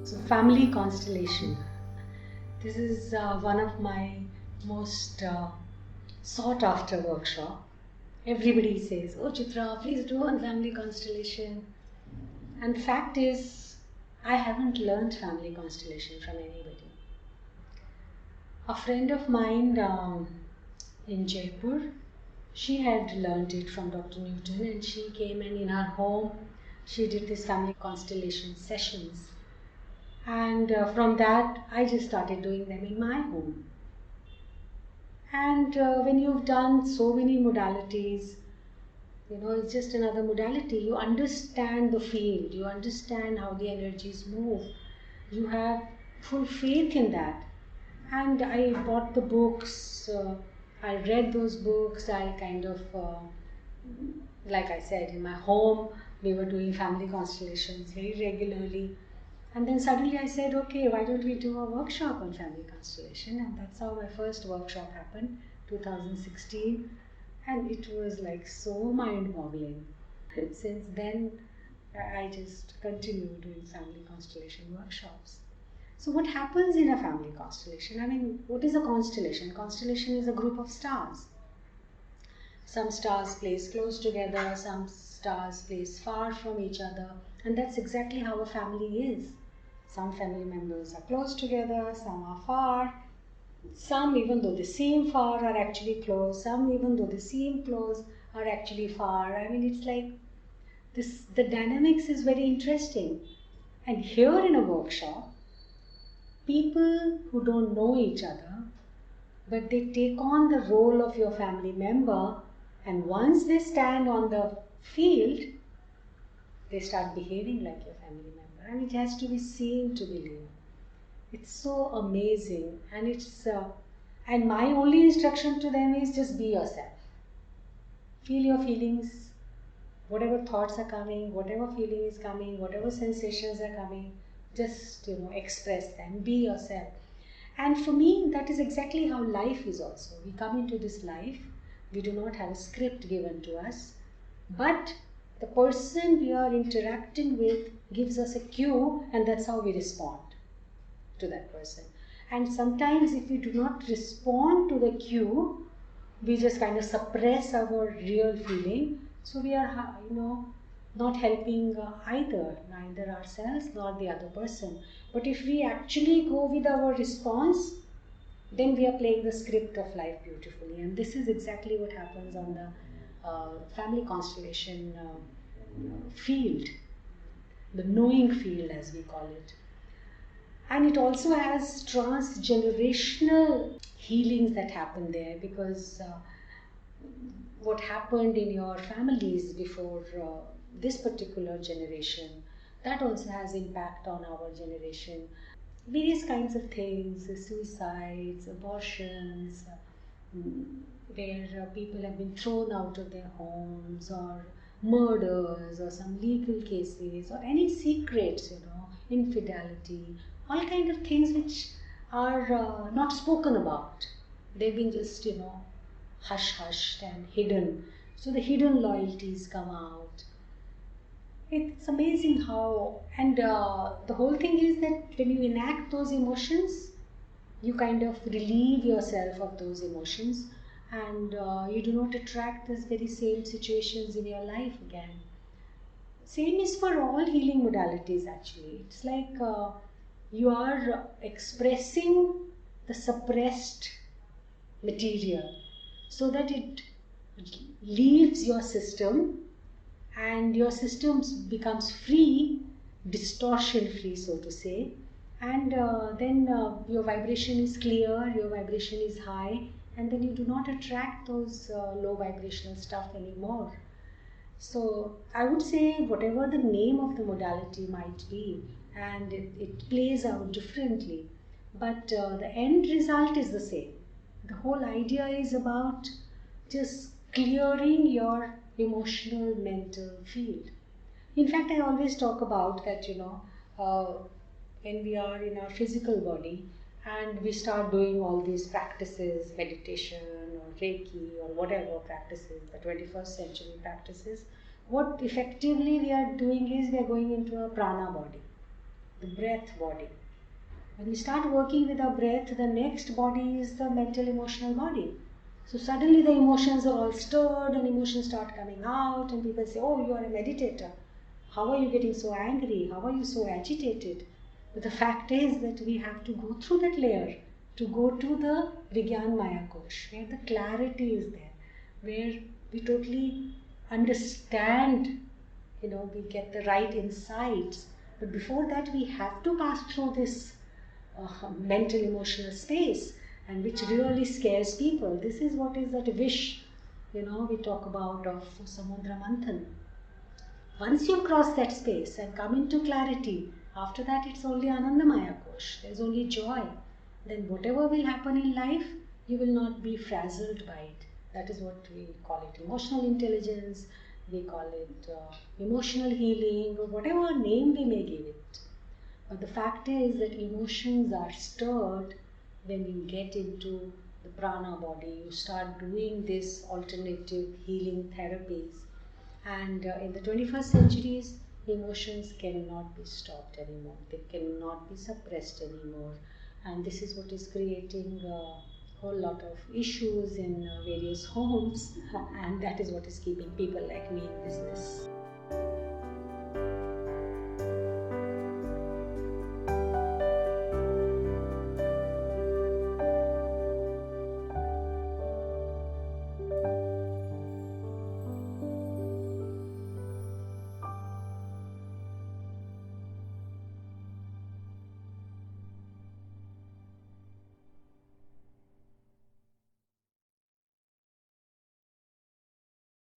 So, family constellation. This is one of my most sought after workshop. Everybody says, "Oh, Chitra, please do on family constellation." And the fact is, I haven't learned family constellation from anybody. A friend of mine in Jaipur, she had learned it from Dr. Newton, and she came in her home. She did this family constellation sessions. And from that, I just started doing them in my home. And when you've done so many modalities, it's just another modality. You understand the field, you understand how the energies move, you have full faith in that. And I bought the books, I read those books, I kind of, like I said, in my home, we were doing family constellations very regularly. And then suddenly I said, okay, why don't we do a workshop on family constellation? And that's how my first workshop happened, 2016. And it was like so mind-boggling. Since then, I just continue doing family constellation workshops. So what happens in a family constellation? I mean, what is a constellation? Constellation is a group of stars. Some stars place close together, some stars place far from each other, and that's exactly how a family is. Some family members are close together, some are far. Some, even though they seem far, are actually close. Some, even though they seem close, are actually far. I mean, it's like this, the dynamics is very interesting. And here in a workshop, people who don't know each other, but they take on the role of your family member, and once they stand on the field, they start behaving like your family member. And it has to be seen to believe. It's so amazing, and and my only instruction to them is just be yourself. Feel your feelings, whatever thoughts are coming, whatever feeling is coming, whatever sensations are coming, just express them, be yourself. And for me, that is exactly how life is also. We come into this life, we do not have a script given to us, but the person we are interacting with gives us a cue, and that's how we respond to that person. And sometimes if we do not respond to the cue, we just kind of suppress our real feeling. So we are, not helping neither ourselves nor the other person. But if we actually go with our response, then we are playing the script of life beautifully. And this is exactly what happens on the family constellation field, the knowing field as we call it. And it also has transgenerational healings that happen there, because what happened in your families before this particular generation, that also has impact on our generation. Various kinds of things, suicides, abortions, where people have been thrown out of their homes, or murders, or some legal cases, or any secrets, infidelity, all kind of things which are not spoken about. They've been just, hush-hushed and hidden. So the hidden loyalties come out. It's amazing how, and the whole thing is that when you enact those emotions, you kind of relieve yourself of those emotions, and you do not attract these very same situations in your life again. Same is for all healing modalities actually. It's like you are expressing the suppressed material so that it leaves your system, and your system becomes free, distortion free, so to say. And then your vibration is clear, your vibration is high, and then you do not attract those low vibrational stuff anymore. So I would say whatever the name of the modality might be, and it plays out differently, but the end result is the same. The whole idea is about just clearing your emotional mental field. In fact, I always talk about that, when we are in our physical body and we start doing all these practices, meditation or Reiki or whatever practices, the 21st century practices, what effectively we are doing is we are going into a prana body. the breath body. When we start working with our breath, the next body is the mental emotional body. So suddenly the emotions are all stirred and emotions start coming out, and people say, oh, you are a meditator. How are you getting so angry? How are you so agitated? But the fact is that we have to go through that layer to go to the Vigyan Maya Kosh, where the clarity is there, where we totally understand, we get the right insights. But before that, we have to pass through this mental emotional space, and which really scares people. This is what is that wish, we talk about of Samudra Manthan. Once you cross that space and come into clarity, after that it's only Anandamaya Kosh. There's only joy. Then whatever will happen in life, you will not be frazzled by it. That is what we call it emotional intelligence, we call it emotional healing, or whatever name we may give it. But the fact is that emotions are stirred when you get into the prana body, you start doing this alternative healing therapies. And in the 21st centuries, emotions cannot be stopped anymore. They cannot be suppressed anymore. And this is what is creating a whole lot of issues in various homes. And that is what is keeping people like me in business.